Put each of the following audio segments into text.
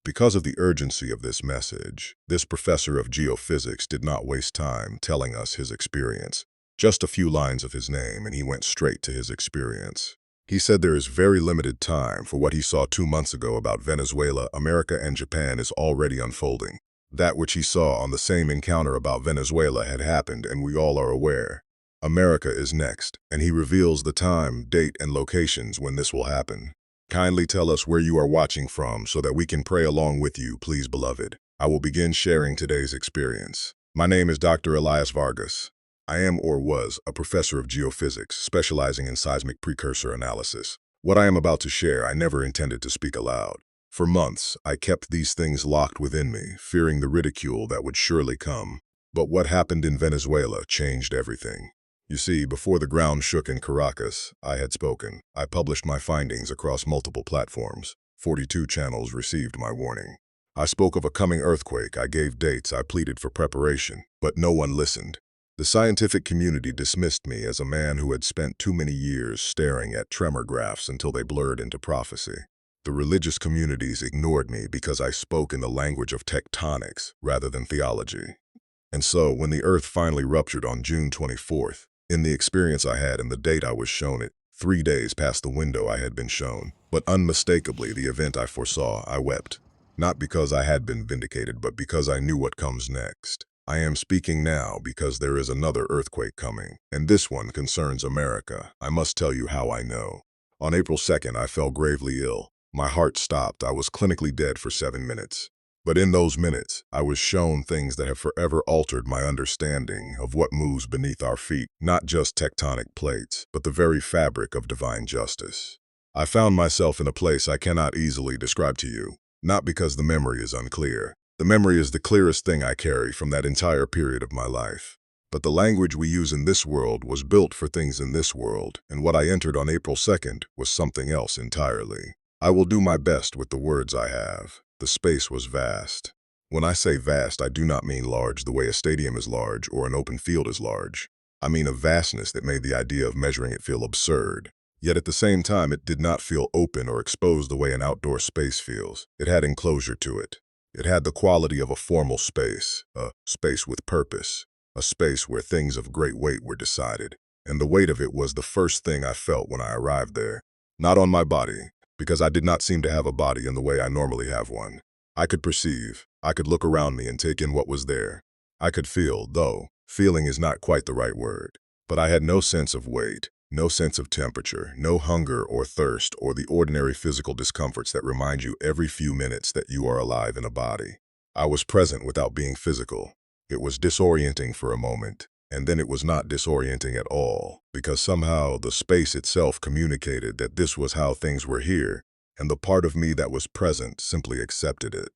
Because of the urgency of this message, this professor of geophysics did not waste time telling us his experience. Just a few lines of his name, and he went straight to his experience. He said there is very limited time, for what he saw 2 months ago about Venezuela, America, and Japan is already unfolding. That which he saw on the same encounter about Venezuela had happened, and we all are aware. America is next, and he reveals the time, date, and locations when this will happen. Kindly tell us where you are watching from so that we can pray along with you, please, beloved. I will begin sharing today's experience. My name is Dr. Elias Vargas. I am or was a professor of geophysics, specializing in seismic precursor analysis. What I am about to share, I never intended to speak aloud. For months, I kept these things locked within me, fearing the ridicule that would surely come. But what happened in Venezuela changed everything. You see, before the ground shook in Caracas, I had spoken. I published my findings across multiple platforms. 42 channels received my warning. I spoke of a coming earthquake, I gave dates, I pleaded for preparation, but no one listened. The scientific community dismissed me as a man who had spent too many years staring at tremor graphs until they blurred into prophecy. The religious communities ignored me because I spoke in the language of tectonics rather than theology. And so, when the earth finally ruptured on June 24th, in the experience I had and the date I was shown it, 3 days past the window I had been shown, but unmistakably the event I foresaw, I wept. Not because I had been vindicated, but because I knew what comes next. I am speaking now because there is another earthquake coming, and this one concerns America. I must tell you how I know. On April 2nd, I fell gravely ill. My heart stopped. I was clinically dead for 7 minutes. But in those minutes, I was shown things that have forever altered my understanding of what moves beneath our feet, not just tectonic plates, but the very fabric of divine justice. I found myself in a place I cannot easily describe to you, not because the memory is unclear. The memory is the clearest thing I carry from that entire period of my life. But the language we use in this world was built for things in this world, and what I entered on April 2nd was something else entirely. I will do my best with the words I have. The space was vast. When I say vast, I do not mean large the way a stadium is large or an open field is large. I mean a vastness that made the idea of measuring it feel absurd. Yet at the same time, it did not feel open or exposed the way an outdoor space feels. It had enclosure to it. It had the quality of a formal space, a space with purpose, a space where things of great weight were decided. And the weight of it was the first thing I felt when I arrived there. Not on my body, because I did not seem to have a body in the way I normally have one. I could perceive, I could look around me and take in what was there. I could feel, though feeling is not quite the right word. But I had no sense of weight, no sense of temperature, no hunger or thirst or the ordinary physical discomforts that remind you every few minutes that you are alive in a body. I was present without being physical. It was disorienting for a moment. And then it was not disorienting at all, because somehow the space itself communicated that this was how things were here, and the part of me that was present simply accepted it.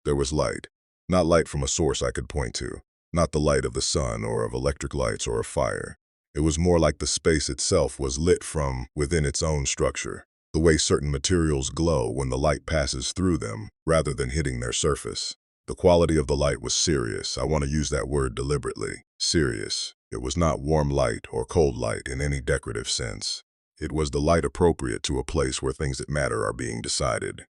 There was light, not light from a source I could point to, not the light of the sun or of electric lights or of fire. It was more like the space itself was lit from within its own structure, the way certain materials glow when the light passes through them, rather than hitting their surface. The quality of the light was serious. I want to use that word deliberately. Serious. It was not warm light or cold light in any decorative sense. It was the light appropriate to a place where things that matter are being decided.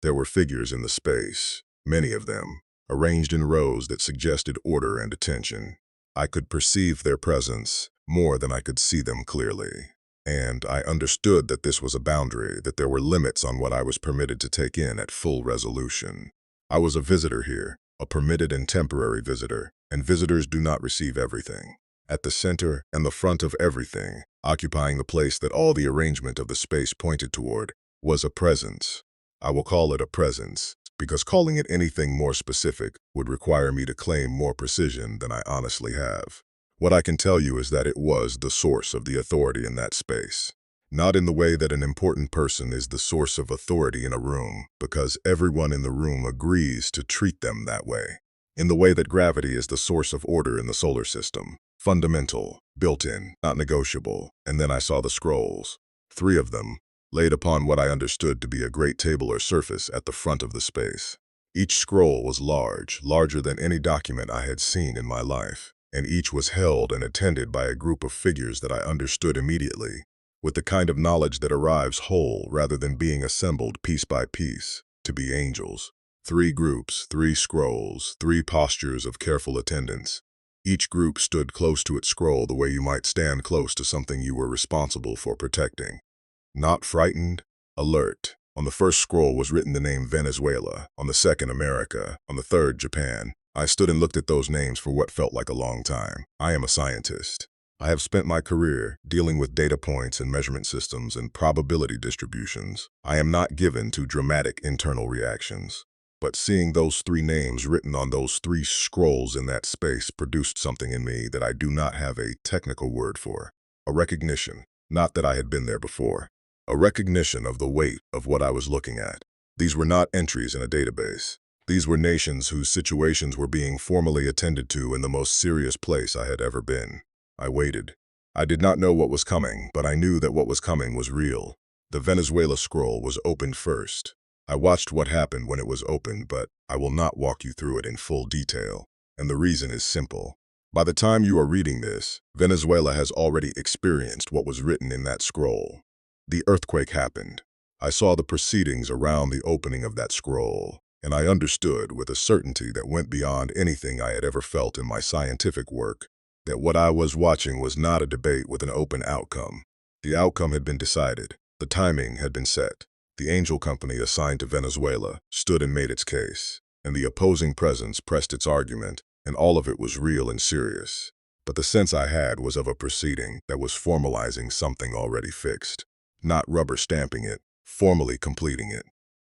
There were figures in the space, many of them, arranged in rows that suggested order and attention. I could perceive their presence more than I could see them clearly. And I understood that this was a boundary, that there were limits on what I was permitted to take in at full resolution. I was a visitor here, a permitted and temporary visitor, and visitors do not receive everything. At the center and the front of everything, occupying the place that all the arrangement of the space pointed toward, was a presence. I will call it a presence, because calling it anything more specific would require me to claim more precision than I honestly have. What I can tell you is that it was the source of the authority in that space. Not in the way that an important person is the source of authority in a room, because everyone in the room agrees to treat them that way. In the way that gravity is the source of order in the solar system. Fundamental, built-in, not negotiable. And then I saw the scrolls. 3 of them, laid upon what I understood to be a great table or surface at the front of the space. Each scroll was large, larger than any document I had seen in my life, and each was held and attended by a group of figures that I understood immediately, with the kind of knowledge that arrives whole rather than being assembled piece by piece, to be angels. 3 groups, 3 scrolls, 3 postures of careful attendance. Each group stood close to its scroll the way you might stand close to something you were responsible for protecting. Not frightened, alert. On the first scroll was written the name Venezuela, on the second America, on the third Japan. I stood and looked at those names for what felt like a long time. I am a scientist. I have spent my career dealing with data points and measurement systems and probability distributions. I am not given to dramatic internal reactions. But seeing those 3 names written on those 3 scrolls in that space produced something in me that I do not have a technical word for. A recognition, not that I had been there before. A recognition of the weight of what I was looking at. These were not entries in a database. These were nations whose situations were being formally attended to in the most serious place I had ever been. I waited. I did not know what was coming, but I knew that what was coming was real. The Venezuela scroll was opened first. I watched what happened when it was opened, but I will not walk you through it in full detail. And the reason is simple. By the time you are reading this, Venezuela has already experienced what was written in that scroll. The earthquake happened. I saw the proceedings around the opening of that scroll, and I understood with a certainty that went beyond anything I had ever felt in my scientific work, that what I was watching was not a debate with an open outcome. The outcome had been decided. The timing had been set. The angel company assigned to Venezuela stood and made its case, and the opposing presence pressed its argument, and all of it was real and serious. But the sense I had was of a proceeding that was formalizing something already fixed, not rubber stamping it, formally completing it.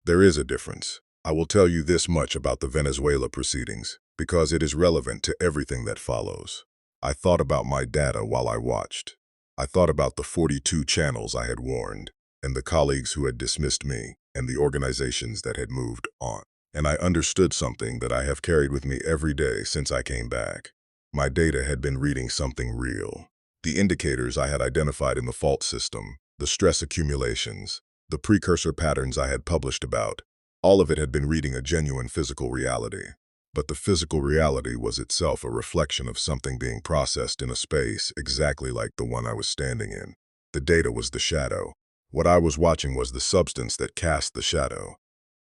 There is a difference. I will tell you this much about the Venezuela proceedings, because it is relevant to everything that follows. I thought about my data while I watched. I thought about the 42 channels I had warned, and the colleagues who had dismissed me, and the organizations that had moved on. And I understood something that I have carried with me every day since I came back. My data had been reading something real. The indicators I had identified in the fault system, the stress accumulations, the precursor patterns I had published about, all of it had been reading a genuine physical reality. But the physical reality was itself a reflection of something being processed in a space exactly like the one I was standing in. The data was the shadow. What I was watching was the substance that cast the shadow.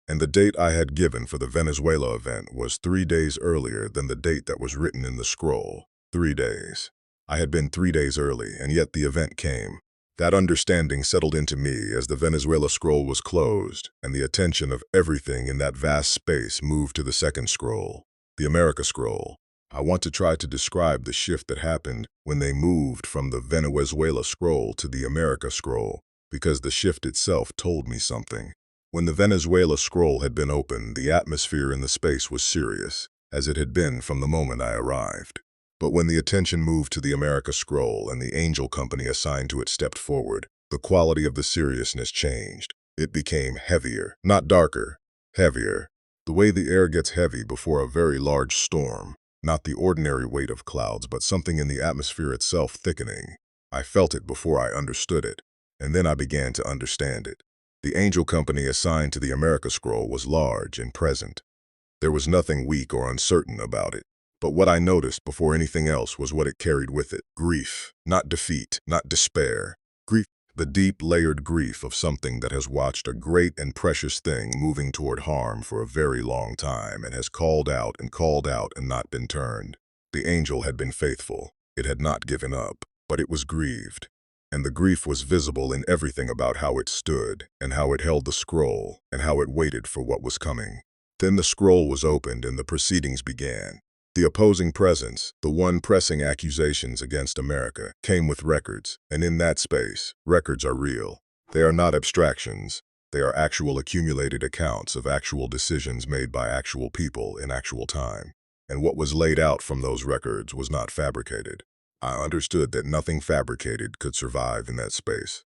And the date I had given for the Venezuela event was 3 days earlier than the date that was written in the scroll. 3 days. I had been 3 days early, and yet the event came. That understanding settled into me as the Venezuela scroll was closed, and the attention of everything in that vast space moved to the second scroll, the America scroll. I want to try to describe the shift that happened when they moved from the Venezuela scroll to the America scroll, because the shift itself told me something. When the Venezuela scroll had been opened, the atmosphere in the space was serious, as it had been from the moment I arrived. But when the attention moved to the America scroll and the angel company assigned to it stepped forward, the quality of the seriousness changed. It became heavier, not darker, heavier. The way the air gets heavy before a very large storm, not the ordinary weight of clouds, but something in the atmosphere itself thickening. I felt it before I understood it, and then I began to understand it. The angel company assigned to the America scroll was large and present. There was nothing weak or uncertain about it. But what I noticed before anything else was what it carried with it. Grief, not defeat, not despair. Grief, the deep layered grief of something that has watched a great and precious thing moving toward harm for a very long time and has called out and not been turned. The angel had been faithful. It had not given up, but it was grieved. And the grief was visible in everything about how it stood, and how it held the scroll, and how it waited for what was coming. Then the scroll was opened and the proceedings began. The opposing presence, the one pressing accusations against America, came with records, and in that space, records are real. They are not abstractions. They are actual accumulated accounts of actual decisions made by actual people in actual time. And what was laid out from those records was not fabricated. I understood that nothing fabricated could survive in that space.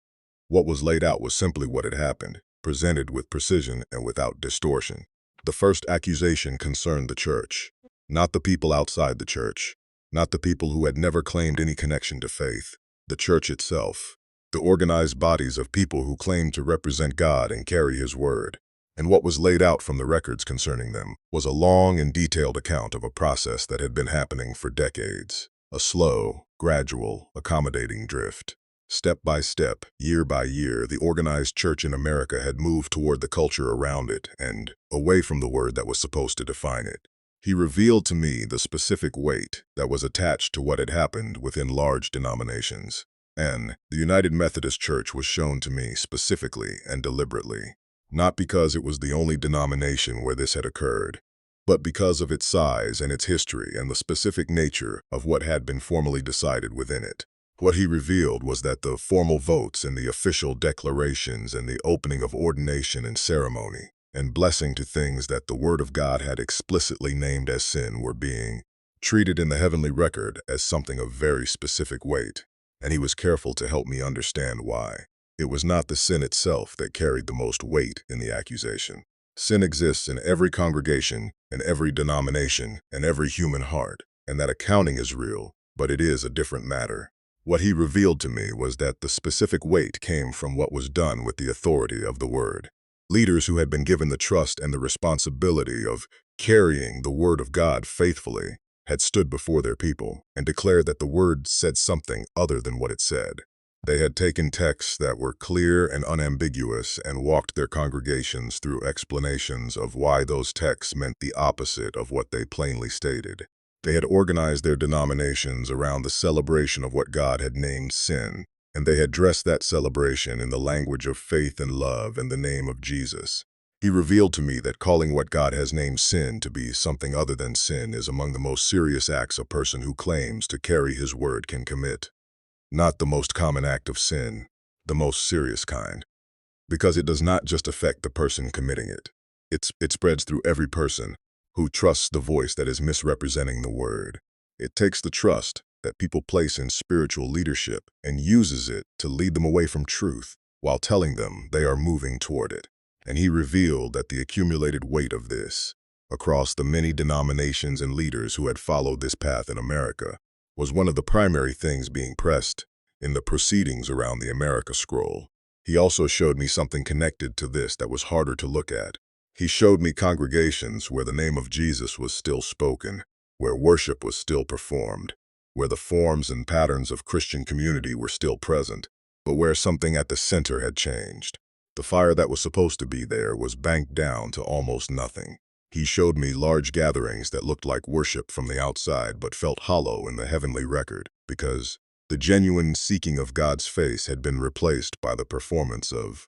What was laid out was simply what had happened, presented with precision and without distortion. The first accusation concerned the church. Not the people outside the church, not the people who had never claimed any connection to faith, the church itself, the organized bodies of people who claimed to represent God and carry His word. And what was laid out from the records concerning them was a long and detailed account of a process that had been happening for decades, a slow, gradual, accommodating drift. Step by step, year by year, the organized church in America had moved toward the culture around it and away from the word that was supposed to define it. He revealed to me the specific weight that was attached to what had happened within large denominations. And the United Methodist Church was shown to me specifically and deliberately, not because it was the only denomination where this had occurred, but because of its size and its history and the specific nature of what had been formally decided within it. What he revealed was that the formal votes and the official declarations and the opening of ordination and ceremony and blessing to things that the Word of God had explicitly named as sin were being treated in the heavenly record as something of very specific weight, and he was careful to help me understand why. It was not the sin itself that carried the most weight in the accusation. Sin exists in every congregation, in every denomination, and every human heart, and that accounting is real, but it is a different matter. What he revealed to me was that the specific weight came from what was done with the authority of the Word. Leaders who had been given the trust and the responsibility of carrying the Word of God faithfully had stood before their people and declared that the Word said something other than what it said. They had taken texts that were clear and unambiguous and walked their congregations through explanations of why those texts meant the opposite of what they plainly stated. They had organized their denominations around the celebration of what God had named sin, and they had dressed that celebration in the language of faith and love in the name of Jesus. He revealed to me that calling what God has named sin to be something other than sin is among the most serious acts a person who claims to carry his word can commit. Not the most common act of sin, the most serious kind, because it does not just affect the person committing it. It spreads through every person who trusts the voice that is misrepresenting the word. It takes the trust that people place in spiritual leadership and uses it to lead them away from truth while telling them they are moving toward it. And he revealed that the accumulated weight of this, across the many denominations and leaders who had followed this path in America, was one of the primary things being pressed in the proceedings around the America Scroll. He also showed me something connected to this that was harder to look at. He showed me congregations where the name of Jesus was still spoken, where worship was still performed, where the forms and patterns of Christian community were still present, but where something at the center had changed. The fire that was supposed to be there was banked down to almost nothing. He showed me large gatherings that looked like worship from the outside but felt hollow in the heavenly record, because the genuine seeking of God's face had been replaced by the performance of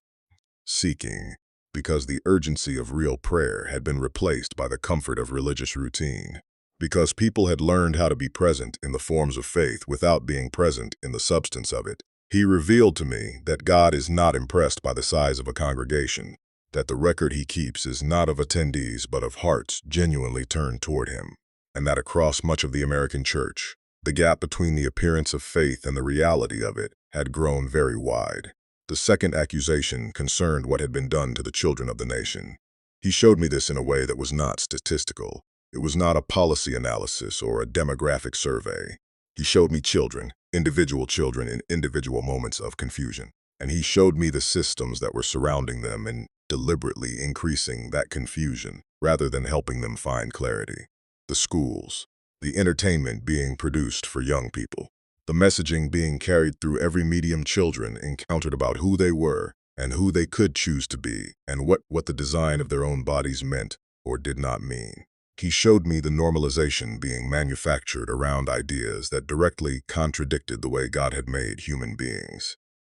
seeking, because the urgency of real prayer had been replaced by the comfort of religious routine, because people had learned how to be present in the forms of faith without being present in the substance of it. He revealed to me that God is not impressed by the size of a congregation, that the record he keeps is not of attendees but of hearts genuinely turned toward him, and that across much of the American church, the gap between the appearance of faith and the reality of it had grown very wide. The second accusation concerned what had been done to the children of the nation. He showed me this in a way that was not statistical. It was not a policy analysis or a demographic survey. He showed me children in individual moments of confusion. And he showed me the systems that were surrounding them and deliberately increasing that confusion rather than helping them find clarity. The schools, the entertainment being produced for young people, the messaging being carried through every medium children encountered about who they were and who they could choose to be and what the design of their own bodies meant or did not mean. He showed me the normalization being manufactured around ideas that directly contradicted the way God had made human beings.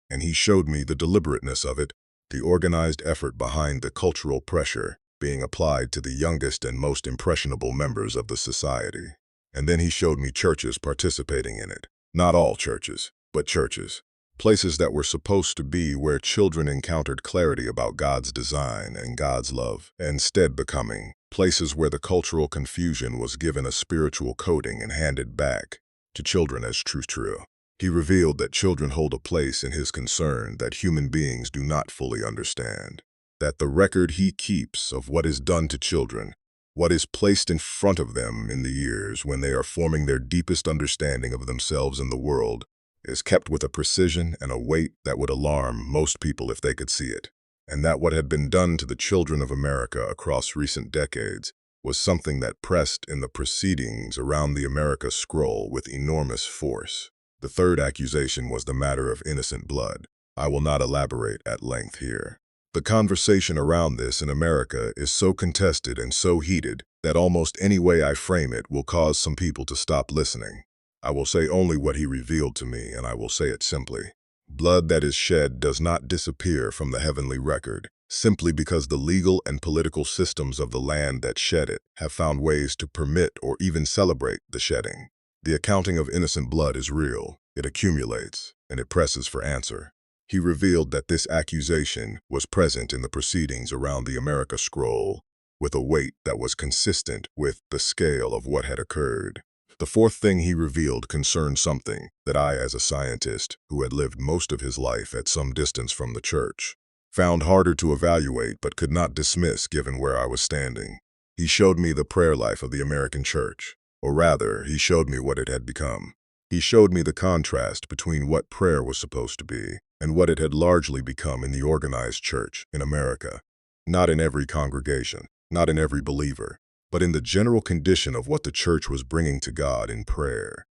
And he showed me the deliberateness of it, the organized effort behind the cultural pressure being applied to the youngest and most impressionable members of the society. And then he showed me churches participating in it. Not all churches, but churches. Places that were supposed to be where children encountered clarity about God's design and God's love, instead becoming places where the cultural confusion was given a spiritual coating and handed back to children as true. He revealed that children hold a place in his concern that human beings do not fully understand, that the record he keeps of what is done to children, what is placed in front of them in the years when they are forming their deepest understanding of themselves and the world, is kept with a precision and a weight that would alarm most people if they could see it, and that what had been done to the children of America across recent decades was something that pressed in the proceedings around the America Scroll with enormous force. The third accusation was the matter of innocent blood. I will not elaborate at length here. The conversation around this in America is so contested and so heated that almost any way I frame it will cause some people to stop listening. I will say only what he revealed to me, and I will say it simply. Blood that is shed does not disappear from the heavenly record, simply because the legal and political systems of the land that shed it have found ways to permit or even celebrate the shedding. The accounting of innocent blood is real, it accumulates, and it presses for answer. He revealed that this accusation was present in the proceedings around the America scroll, with a weight that was consistent with the scale of what had occurred. The fourth thing he revealed concerned something that I, as a scientist who had lived most of his life at some distance from the church, found harder to evaluate but could not dismiss given where I was standing. He showed me the prayer life of the American church, or rather, he showed me what it had become. He showed me the contrast between what prayer was supposed to be and what it had largely become in the organized church in America. Not in every congregation, not in every believer, but in the general condition of what the church was bringing to God in prayer.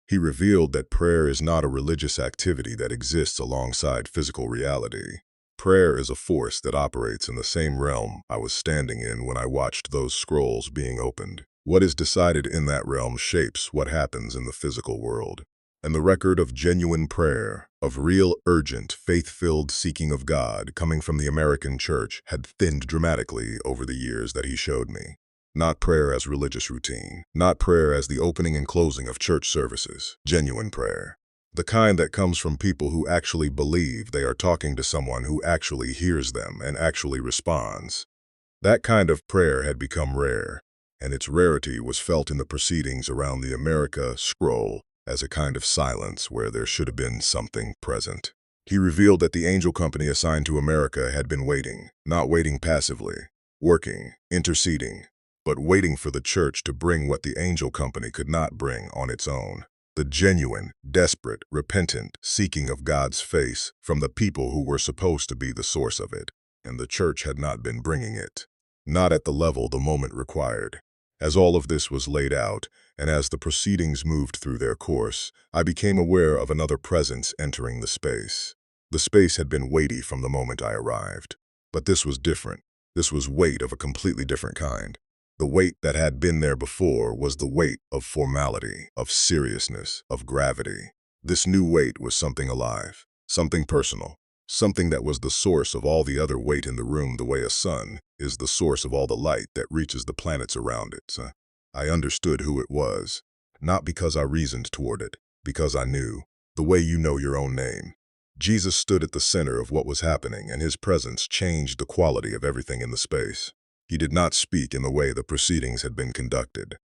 He revealed that prayer is not a religious activity that exists alongside physical reality. Prayer is a force that operates in the same realm I was standing in when I watched those scrolls being opened. What is decided in that realm shapes what happens in the physical world. And the record of genuine prayer, of real, urgent, faith-filled seeking of God coming from the American church had thinned dramatically over the years that he showed me. Not prayer as religious routine, not prayer as the opening and closing of church services, genuine prayer. The kind that comes from people who actually believe they are talking to someone who actually hears them and actually responds. That kind of prayer had become rare, and its rarity was felt in the proceedings around the America scroll as a kind of silence where there should have been something present. He revealed that the angel company assigned to America had been waiting, not waiting passively, working, interceding, but waiting for the church to bring what the angel company could not bring on its own. The genuine, desperate, repentant seeking of God's face from the people who were supposed to be the source of it, and the church had not been bringing it. Not at the level the moment required. As all of this was laid out, and as the proceedings moved through their course, I became aware of another presence entering the space. The space had been weighty from the moment I arrived. But this was different. This was weight of a completely different kind. The weight that had been there before was the weight of formality, of seriousness, of gravity. This new weight was something alive, something personal, something that was the source of all the other weight in the room the way a sun is the source of all the light that reaches the planets around it. I understood who it was, not because I reasoned toward it, because I knew, the way you know your own name. Jesus stood at the center of what was happening, and his presence changed the quality of everything in the space. He did not speak in the way the proceedings had been conducted.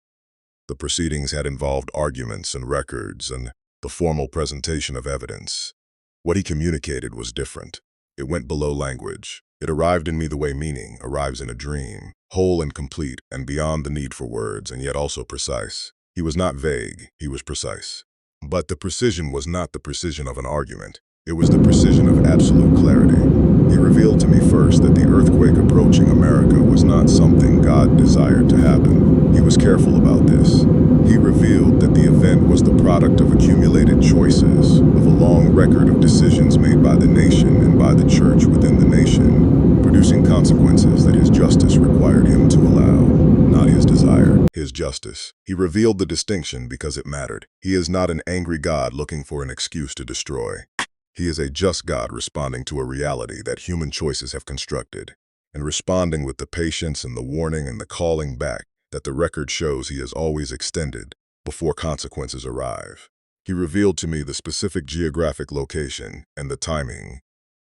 The proceedings had involved arguments and records and the formal presentation of evidence. What he communicated was different. It went below language. It arrived in me the way meaning arrives in a dream, whole and complete and beyond the need for words, and yet also precise. He was not vague, he was precise. But the precision was not the precision of an argument. It was the precision of absolute clarity. He revealed to me first that the earthquake approaching America was not something God desired to happen. He was careful about this. He revealed that the event was the product of accumulated choices, of a long record of decisions made by the nation and by the church within the nation, producing consequences that his justice required him to allow, not his desire, his justice. He revealed the distinction because it mattered. He is not an angry God looking for an excuse to destroy. He is a just God responding to a reality that human choices have constructed, and responding with the patience and the warning and the calling back that the record shows he has always extended before consequences arrive. He revealed to me the specific geographic location and the timing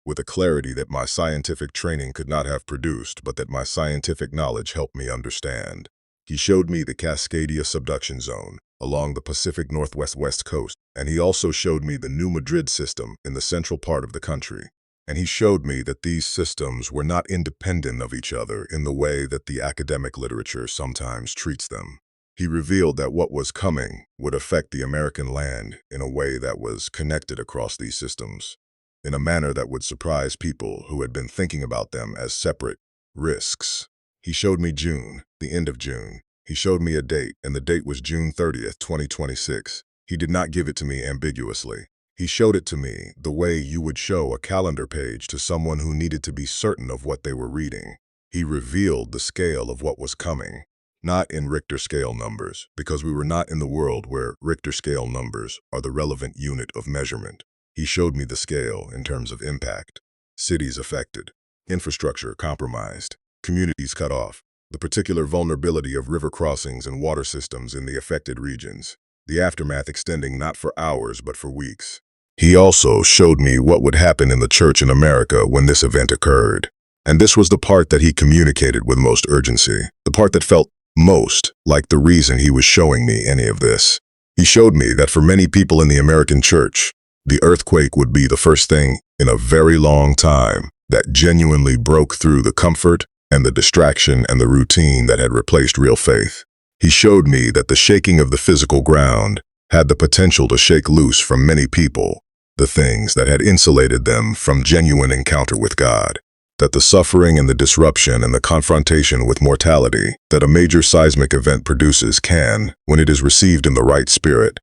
with a clarity that my scientific training could not have produced, but that my scientific knowledge helped me understand. He showed me the Cascadia subduction zone along the Pacific Northwest West Coast, and he also showed me the New Madrid system in the central part of the country. And he showed me that these systems were not independent of each other in the way that the academic literature sometimes treats them. He revealed that what was coming would affect the American land in a way that was connected across these systems, in a manner that would surprise people who had been thinking about them as separate risks. He showed me June, the end of June. He showed me a date, and the date was June 30th, 2026. He did not give it to me ambiguously. He showed it to me the way you would show a calendar page to someone who needed to be certain of what they were reading. He revealed the scale of what was coming, not in Richter scale numbers, because we were not in the world where Richter scale numbers are the relevant unit of measurement. He showed me the scale in terms of impact. Cities affected, infrastructure compromised, communities cut off, the particular vulnerability of river crossings and water systems in the affected regions, the aftermath extending not for hours but for weeks. He also showed me what would happen in the church in America when this event occurred. And this was the part that he communicated with most urgency, the part that felt most like the reason he was showing me any of this. He showed me that for many people in the American church, the earthquake would be the first thing in a very long time that genuinely broke through the comfort and the distraction and the routine that had replaced real faith. He showed me that the shaking of the physical ground had the potential to shake loose from many people the things that had insulated them from genuine encounter with God, that the suffering and the disruption and the confrontation with mortality that a major seismic event produces can, when it is received in the right spirit,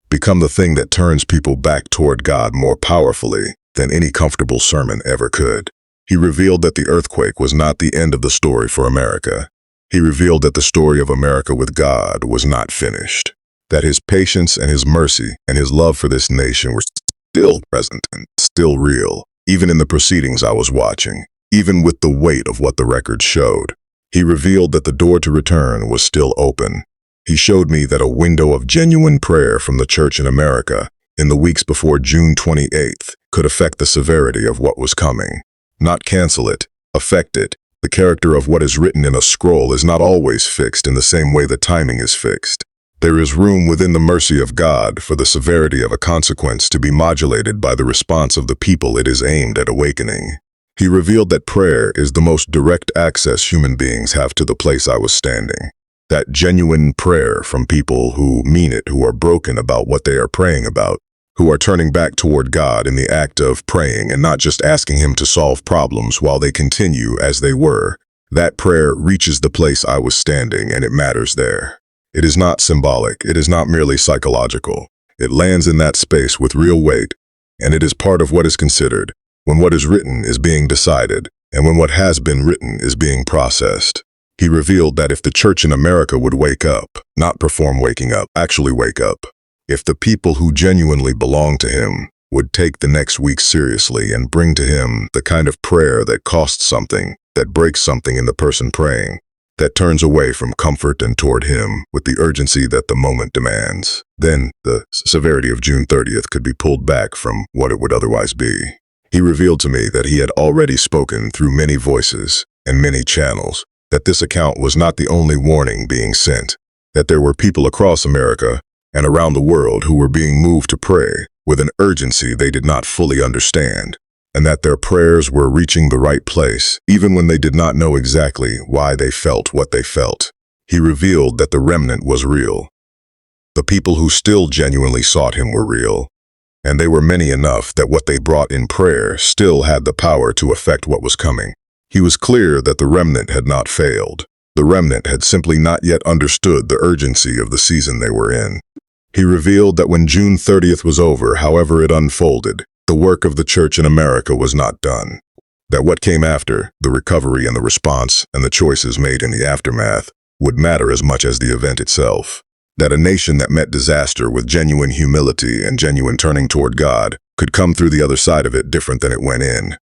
become the thing that turns people back toward God more powerfully than any comfortable sermon ever could. He revealed that the earthquake was not the end of the story for America. He revealed that the story of America with God was not finished, that his patience and his mercy and his love for this nation were still present and still real, even in the proceedings I was watching, even with the weight of what the records showed. He revealed that the door to return was still open. He showed me that a window of genuine prayer from the church in America in the weeks before June 28th could affect the severity of what was coming. Not cancel it, affect it. The character of what is written in a scroll is not always fixed in the same way the timing is fixed. There is room within the mercy of God for the severity of a consequence to be modulated by the response of the people it is aimed at awakening. He revealed that prayer is the most direct access human beings have to the place I was standing. That genuine prayer from people who mean it, who are broken about what they are praying about, who are turning back toward God in the act of praying and not just asking Him to solve problems while they continue as they were. That prayer reaches the place I was standing, and it matters there. It is not symbolic. It is not merely psychological. It lands in that space with real weight, and it is part of what is considered when what is written is being decided and when what has been written is being processed. He revealed that if the church in America would wake up, not perform waking up, actually wake up, if the people who genuinely belong to Him would take the next week seriously and bring to Him the kind of prayer that costs something, that breaks something in the person praying, that turns away from comfort and toward Him with the urgency that the moment demands, then the severity of June 30th could be pulled back from what it would otherwise be. He revealed to me that He had already spoken through many voices and many channels, that this account was not the only warning being sent, that there were people across America and around the world who were being moved to pray with an urgency they did not fully understand, and that their prayers were reaching the right place, even when they did not know exactly why they felt what they felt. He revealed that the remnant was real. The people who still genuinely sought Him were real, and they were many enough that what they brought in prayer still had the power to affect what was coming. He was clear that the remnant had not failed. The remnant had simply not yet understood the urgency of the season they were in. He revealed that when June 30th was over, however it unfolded, the work of the church in America was not done. That what came after, the recovery and the response and the choices made in the aftermath, would matter as much as the event itself. That a nation that met disaster with genuine humility and genuine turning toward God could come through the other side of it different than it went in.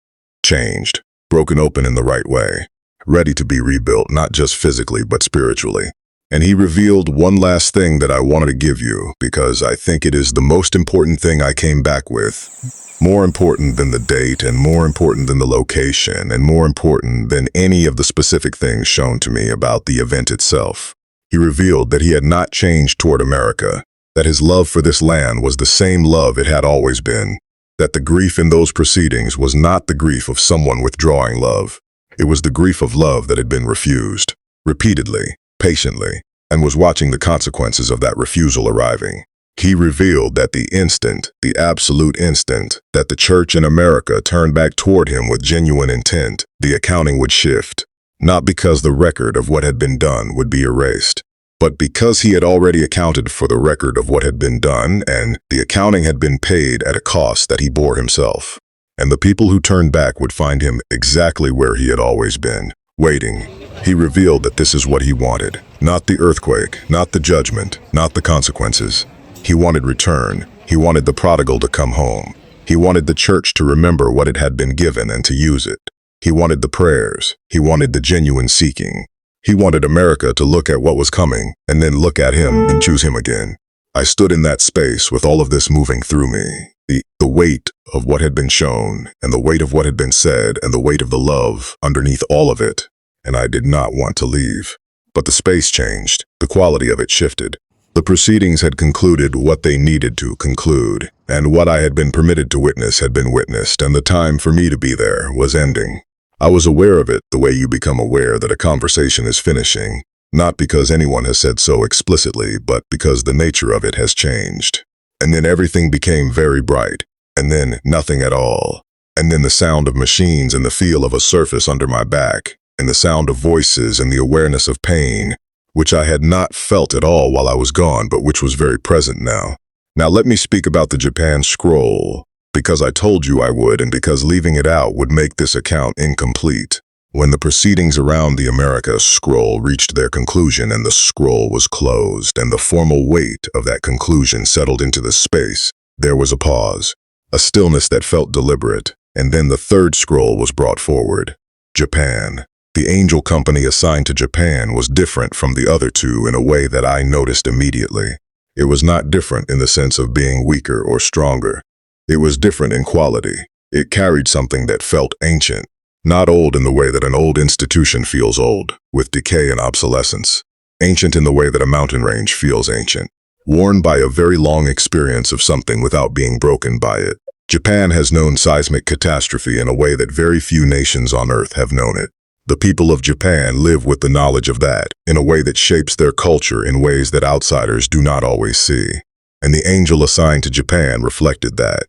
Changed, broken open in the right way, ready to be rebuilt, not just physically but spiritually. And he revealed one last thing that I wanted to give you, because I think it is the most important thing I came back with. More important than the date, and more important than the location, and more important than any of the specific things shown to me about the event itself. He revealed that he had not changed toward America, that his love for this land was the same love it had always been, that the grief in those proceedings was not the grief of someone withdrawing love. It was the grief of love that had been refused, repeatedly, patiently, and was watching the consequences of that refusal arriving. He revealed that the instant, the absolute instant, that the church in America turned back toward him with genuine intent, the accounting would shift, not because the record of what had been done would be erased, But because he had already accounted for the record of what had been done, and the accounting had been paid at a cost that he bore himself, and the people who turned back would find him exactly where he had always been, waiting, he revealed that this is what he wanted. Not the earthquake, not the judgment, not the consequences. He wanted return. He wanted the prodigal to come home. He wanted the church to remember what it had been given and to use it. He wanted the prayers. He wanted the genuine seeking. He wanted America to look at what was coming and then look at him and choose him again. I stood in that space with all of this moving through me. The weight of what had been shown and the weight of what had been said and the weight of the love underneath all of it. And I did not want to leave. But the space changed. The quality of it shifted. The proceedings had concluded what they needed to conclude, and what I had been permitted to witness had been witnessed, and the time for me to be there was ending. I was aware of it the way you become aware that a conversation is finishing, not because anyone has said so explicitly, but because the nature of it has changed. And then everything became very bright, and then nothing at all. And then the sound of machines and the feel of a surface under my back, and the sound of voices and the awareness of pain, which I had not felt at all while I was gone, but which was very present now. Now let me speak about the Japan scroll, because I told you I would, and because leaving it out would make this account incomplete. When the proceedings around the America scroll reached their conclusion and the scroll was closed and the formal weight of that conclusion settled into the space, there was a pause, a stillness that felt deliberate, and then the third scroll was brought forward. Japan. The angel company assigned to Japan was different from the other two in a way that I noticed immediately. It was not different in the sense of being weaker or stronger. It was different in quality. It carried something that felt ancient, not old in the way that an old institution feels old, with decay and obsolescence. Ancient in the way that a mountain range feels ancient, worn by a very long experience of something without being broken by it. Japan has known seismic catastrophe in a way that very few nations on earth have known it. The people of Japan live with the knowledge of that, in a way that shapes their culture in ways that outsiders do not always see. And the angel assigned to Japan reflected that.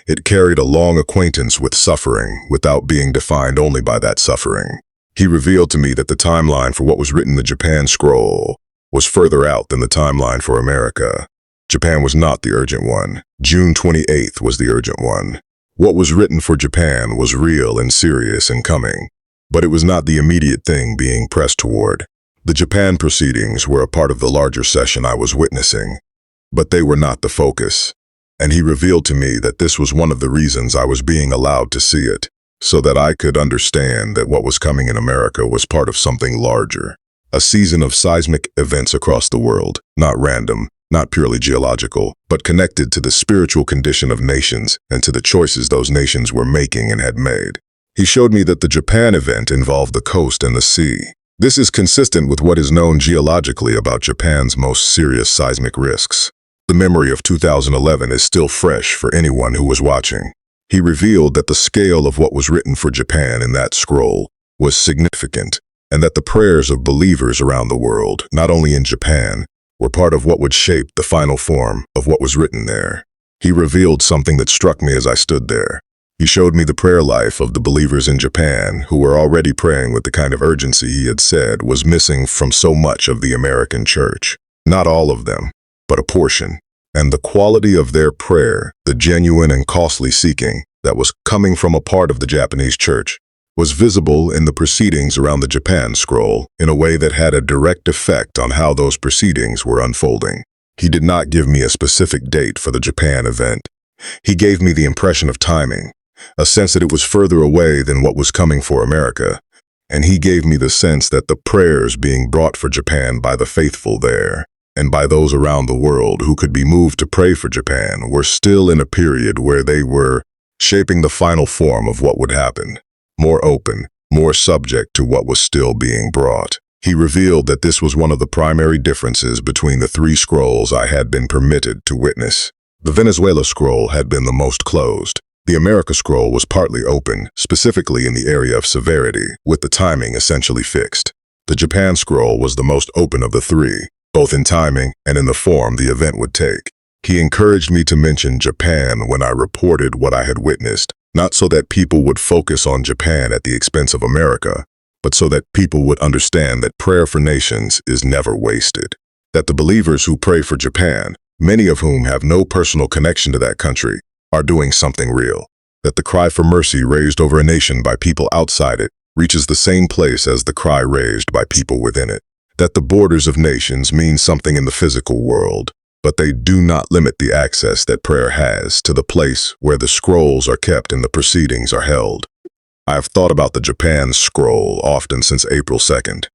It carried a long acquaintance with suffering without being defined only by that suffering. He revealed to me that the timeline for what was written in the Japan scroll was further out than the timeline for America. Japan was not the urgent one. June 28th was the urgent one. What was written for Japan was real and serious and coming, but it was not the immediate thing being pressed toward. The Japan proceedings were a part of the larger session I was witnessing, but they were not the focus. And he revealed to me that this was one of the reasons I was being allowed to see it, so that I could understand that what was coming in America was part of something larger. A season of seismic events across the world, not random, not purely geological, but connected to the spiritual condition of nations and to the choices those nations were making and had made. He showed me that the Japan event involved the coast and the sea. This is consistent with what is known geologically about Japan's most serious seismic risks. The memory of 2011 is still fresh for anyone who was watching. He revealed that the scale of what was written for Japan in that scroll was significant, and that the prayers of believers around the world, not only in Japan, were part of what would shape the final form of what was written there. He revealed something that struck me as I stood there. He showed me the prayer life of the believers in Japan who were already praying with the kind of urgency he had said was missing from so much of the American church. Not all of them, but a portion. And the quality of their prayer, the genuine and costly seeking that was coming from a part of the Japanese church, was visible in the proceedings around the Japan scroll in a way that had a direct effect on how those proceedings were unfolding. He did not give me a specific date for the Japan event. He gave me the impression of timing, a sense that it was further away than what was coming for America, and he gave me the sense that the prayers being brought for Japan by the faithful there, and by those around the world who could be moved to pray for Japan, were still in a period where they were shaping the final form of what would happen, more open, more subject to what was still being brought. He revealed that this was one of the primary differences between the three scrolls I had been permitted to witness. The Venezuela scroll had been the most closed. The America scroll was partly open, specifically in the area of severity, with the timing essentially fixed. The Japan scroll was the most open of the three, both in timing and in the form the event would take. He encouraged me to mention Japan when I reported what I had witnessed, not so that people would focus on Japan at the expense of America, but so that people would understand that prayer for nations is never wasted. That the believers who pray for Japan, many of whom have no personal connection to that country, are doing something real. That the cry for mercy raised over a nation by people outside it reaches the same place as the cry raised by people within it. That the borders of nations mean something in the physical world, but they do not limit the access that prayer has to the place where the scrolls are kept and the proceedings are held. I have thought about the Japan scroll often since April 2nd.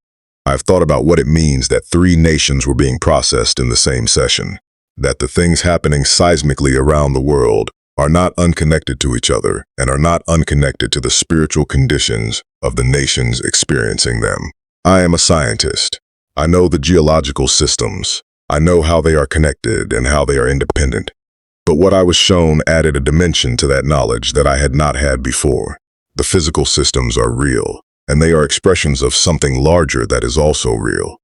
I have thought about what it means that 3 nations were being processed in the same session. That the things happening seismically around the world are not unconnected to each other and are not unconnected to the spiritual conditions of the nations experiencing them. I am a scientist. I know the geological systems. I know how they are connected and how they are independent. But what I was shown added a dimension to that knowledge that I had not had before. The physical systems are real, and they are expressions of something larger that is also real.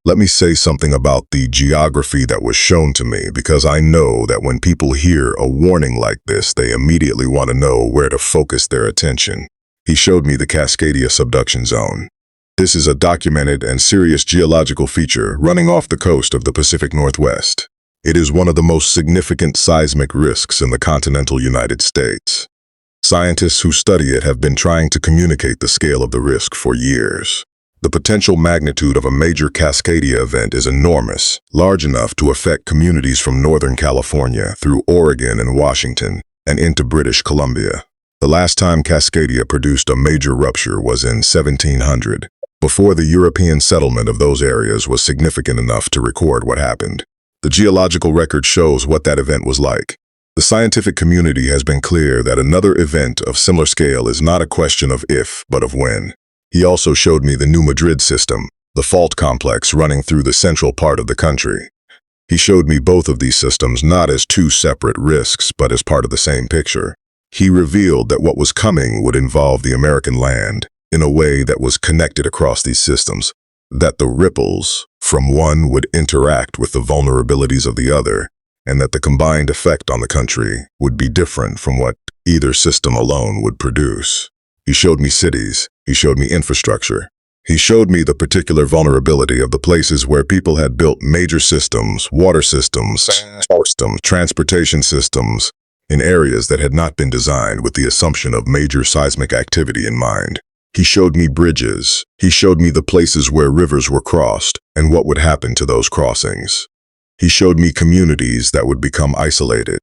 Let me say something about the geography that was shown to me, because I know that when people hear a warning like this, they immediately want to know where to focus their attention. He showed me the Cascadia subduction zone. This is a documented and serious geological feature running off the coast of the Pacific Northwest. It is one of the most significant seismic risks in the continental United States. Scientists who study it have been trying to communicate the scale of the risk for years. The potential magnitude of a major Cascadia event is enormous, large enough to affect communities from Northern California through Oregon and Washington and into British Columbia. The last time Cascadia produced a major rupture was in 1700, before the European settlement of those areas was significant enough to record what happened. The geological record shows what that event was like. The scientific community has been clear that another event of similar scale is not a question of if, but of when. He also showed me the New Madrid system, the fault complex running through the central part of the country. He showed me both of these systems not as 2 separate risks, but as part of the same picture. He revealed that what was coming would involve the American land in a way that was connected across these systems, that the ripples from one would interact with the vulnerabilities of the other, and that the combined effect on the country would be different from what either system alone would produce. He showed me cities. He showed me infrastructure. He showed me the particular vulnerability of the places where people had built major systems, water systems, transportation systems, in areas that had not been designed with the assumption of major seismic activity in mind. He showed me bridges. He showed me the places where rivers were crossed and what would happen to those crossings. He showed me communities that would become isolated.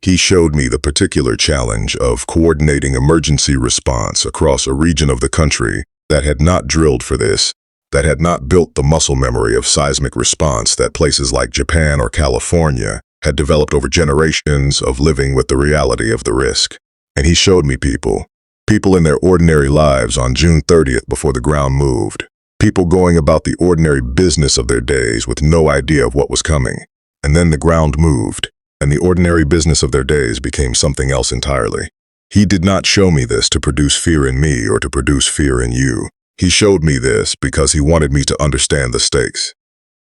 He showed me the particular challenge of coordinating emergency response across a region of the country that had not drilled for this, that had not built the muscle memory of seismic response that places like Japan or California had developed over generations of living with the reality of the risk. And he showed me people in their ordinary lives on June 30th before the ground moved. People going about the ordinary business of their days with no idea of what was coming. And then the ground moved, and the ordinary business of their days became something else entirely. He did not show me this to produce fear in me or to produce fear in you. He showed me this because he wanted me to understand the stakes.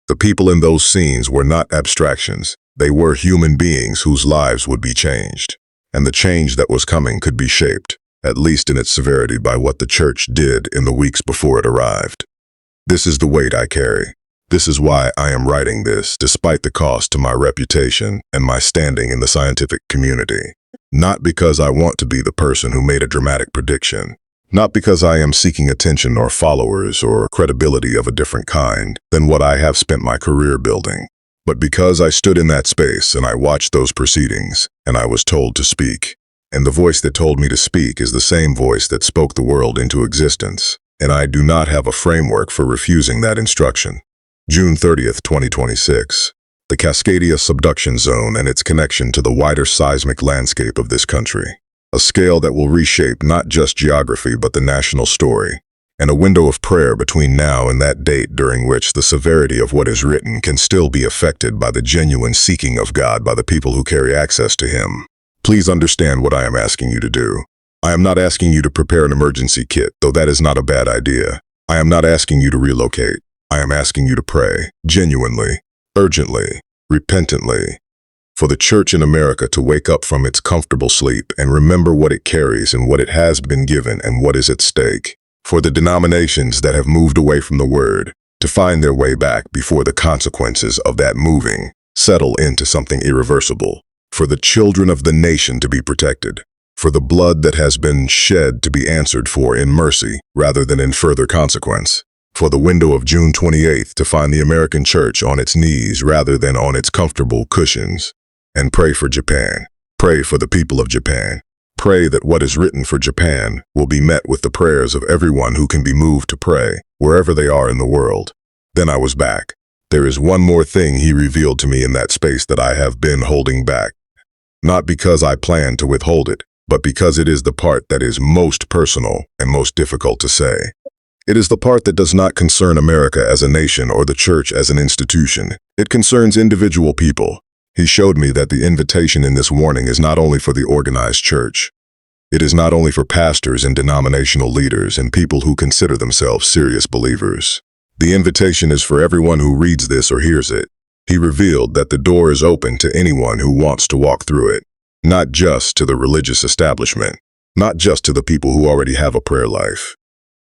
The people in those scenes were not abstractions. They were human beings whose lives would be changed. And the change that was coming could be shaped, at least in its severity, by what the church did in the weeks before it arrived. This is the weight I carry. This is why I am writing this, despite the cost to my reputation and my standing in the scientific community. Not because I want to be the person who made a dramatic prediction. Not because I am seeking attention or followers or credibility of a different kind than what I have spent my career building. But because I stood in that space and I watched those proceedings, and I was told to speak. And the voice that told me to speak is the same voice that spoke the world into existence. And I do not have a framework for refusing that instruction. June 30th, 2026. The Cascadia subduction zone and its connection to the wider seismic landscape of this country. A scale that will reshape not just geography but the national story. And a window of prayer between now and that date during which the severity of what is written can still be affected by the genuine seeking of God by the people who carry access to Him. Please understand what I am asking you to do. I am not asking you to prepare an emergency kit, though that is not a bad idea. I am not asking you to relocate. I am asking you to pray, genuinely, urgently, repentantly, for the church in America to wake up from its comfortable sleep and remember what it carries and what it has been given and what is at stake. For the denominations that have moved away from the word, to find their way back before the consequences of that moving settle into something irreversible, for the children of the nation to be protected, for the blood that has been shed to be answered for in mercy rather than in further consequence, for the window of June 28th to find the American church on its knees rather than on its comfortable cushions. And pray for Japan. Pray for the people of Japan. Pray that what is written for Japan will be met with the prayers of everyone who can be moved to pray, wherever they are in the world. Then I was back. There is one more thing he revealed to me in that space that I have been holding back. Not because I plan to withhold it, but because it is the part that is most personal and most difficult to say. It is the part that does not concern America as a nation or the church as an institution. It concerns individual people. He showed me that the invitation in this warning is not only for the organized church. It is not only for pastors and denominational leaders and people who consider themselves serious believers. The invitation is for everyone who reads this or hears it. He revealed that the door is open to anyone who wants to walk through it, not just to the religious establishment, not just to the people who already have a prayer life.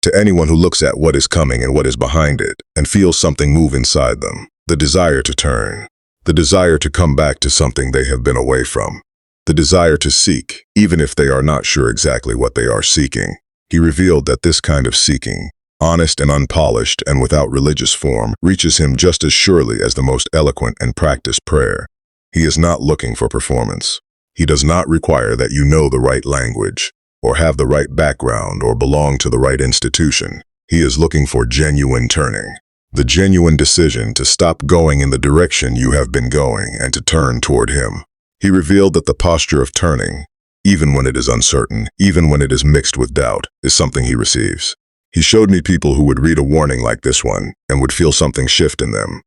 To anyone who looks at what is coming and what is behind it and feels something move inside them, the desire to turn, the desire to come back to something they have been away from, the desire to seek, even if they are not sure exactly what they are seeking. He revealed that this kind of seeking, honest and unpolished and without religious form, reaches him just as surely as the most eloquent and practiced prayer. He is not looking for performance. He does not require that you know the right language, or have the right background, or belong to the right institution. He is looking for genuine turning, the genuine decision to stop going in the direction you have been going and to turn toward him. He revealed that the posture of turning, even when it is uncertain, even when it is mixed with doubt, is something he receives. He showed me people who would read a warning like this one and would feel something shift in them.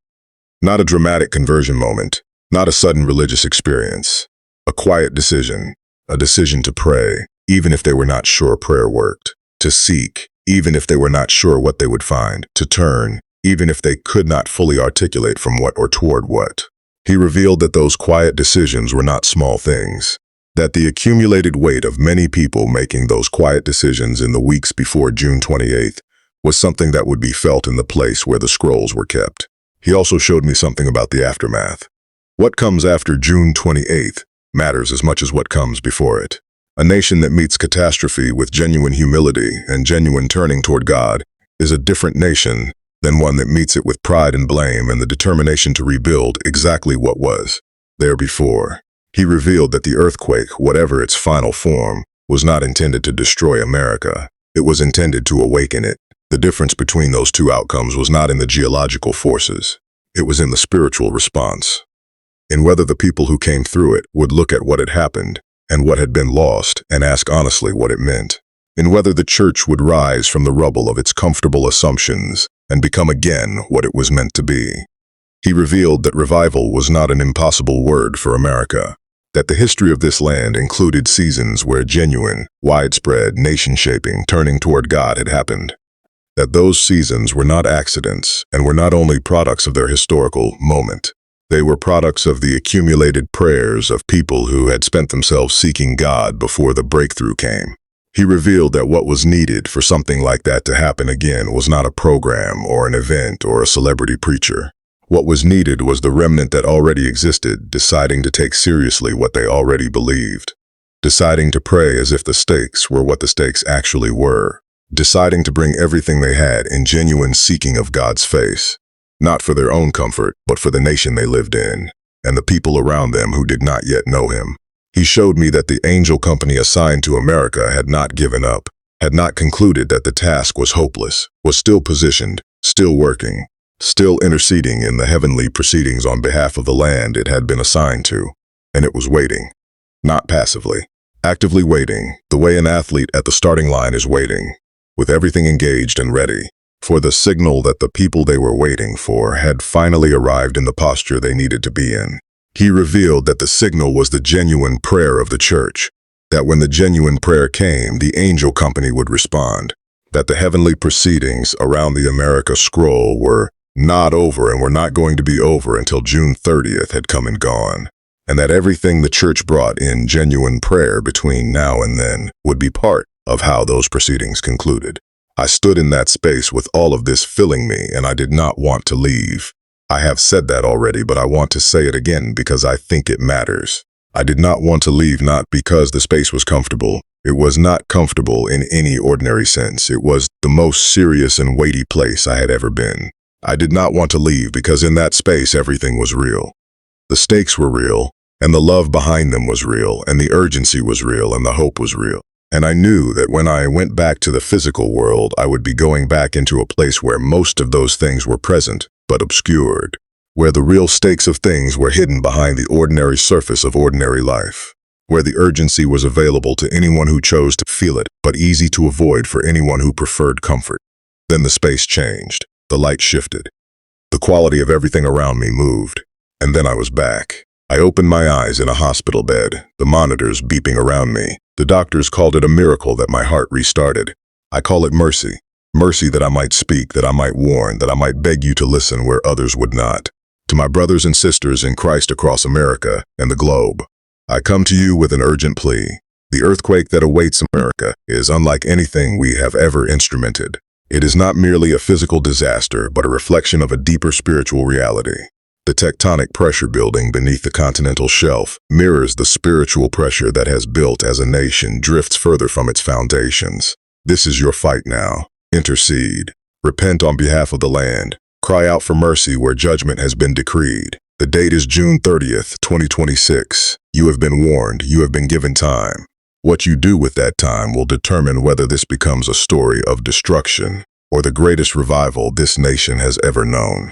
Not a dramatic conversion moment, not a sudden religious experience, a quiet decision, a decision to pray, even if they were not sure prayer worked, to seek, even if they were not sure what they would find, to turn, even if they could not fully articulate from what or toward what. He revealed that those quiet decisions were not small things, that the accumulated weight of many people making those quiet decisions in the weeks before June 28th was something that would be felt in the place where the scrolls were kept. He also showed me something about the aftermath. What comes after June 28th matters as much as what comes before it. A nation that meets catastrophe with genuine humility and genuine turning toward God is a different nation than one that meets it with pride and blame and the determination to rebuild exactly what was there before. He revealed that the earthquake, whatever its final form, was not intended to destroy America. It was intended to awaken it. The difference between those two outcomes was not in the geological forces. It was in the spiritual response, in whether the people who came through it would look at what had happened and what had been lost and ask honestly what it meant, in whether the church would rise from the rubble of its comfortable assumptions and become again what it was meant to be. He revealed that revival was not an impossible word for America, that the history of this land included seasons where genuine, widespread, nation-shaping turning toward God had happened, that those seasons were not accidents and were not only products of their historical moment. They were products of the accumulated prayers of people who had spent themselves seeking God before the breakthrough came. He revealed that what was needed for something like that to happen again was not a program or an event or a celebrity preacher. What was needed was the remnant that already existed, deciding to take seriously what they already believed, deciding to pray as if the stakes were what the stakes actually were, deciding to bring everything they had in genuine seeking of God's face, not for their own comfort, but for the nation they lived in, and the people around them who did not yet know him. He showed me that the angel company assigned to America had not given up, had not concluded that the task was hopeless, was still positioned, still working, still interceding in the heavenly proceedings on behalf of the land it had been assigned to, and it was waiting, not passively, actively waiting, the way an athlete at the starting line is waiting, with everything engaged and ready, for the signal that the people they were waiting for had finally arrived in the posture they needed to be in. He revealed that the signal was the genuine prayer of the church, that when the genuine prayer came, the angel company would respond, that the heavenly proceedings around the America scroll were not over and were not going to be over until June 30th had come and gone, and that everything the church brought in genuine prayer between now and then would be part of how those proceedings concluded. I stood in that space with all of this filling me, and I did not want to leave. I have said that already, but I want to say it again because I think it matters. I did not want to leave, not because the space was comfortable. It was not comfortable in any ordinary sense. It was the most serious and weighty place I had ever been. I did not want to leave because in that space everything was real. The stakes were real, and the love behind them was real, and the urgency was real, and the hope was real. And I knew that when I went back to the physical world, I would be going back into a place where most of those things were present, but obscured, where the real stakes of things were hidden behind the ordinary surface of ordinary life, where the urgency was available to anyone who chose to feel it, but easy to avoid for anyone who preferred comfort. Then the space changed, the light shifted, the quality of everything around me moved, and then I was back. I opened my eyes in a hospital bed, the monitors beeping around me. The doctors called it a miracle that my heart restarted. I call it mercy. Mercy that I might speak, that I might warn, that I might beg you to listen where others would not. To my brothers and sisters in Christ across America and the globe, I come to you with an urgent plea. The earthquake that awaits America is unlike anything we have ever instrumented. It is not merely a physical disaster, but a reflection of a deeper spiritual reality. The tectonic pressure building beneath the continental shelf mirrors the spiritual pressure that has built as a nation drifts further from its foundations. This is your fight now. Intercede. Repent on behalf of the land. Cry out for mercy where judgment has been decreed. The date is June 30th, 2026. You have been warned. You have been given time. What you do with that time will determine whether this becomes a story of destruction or the greatest revival this nation has ever known.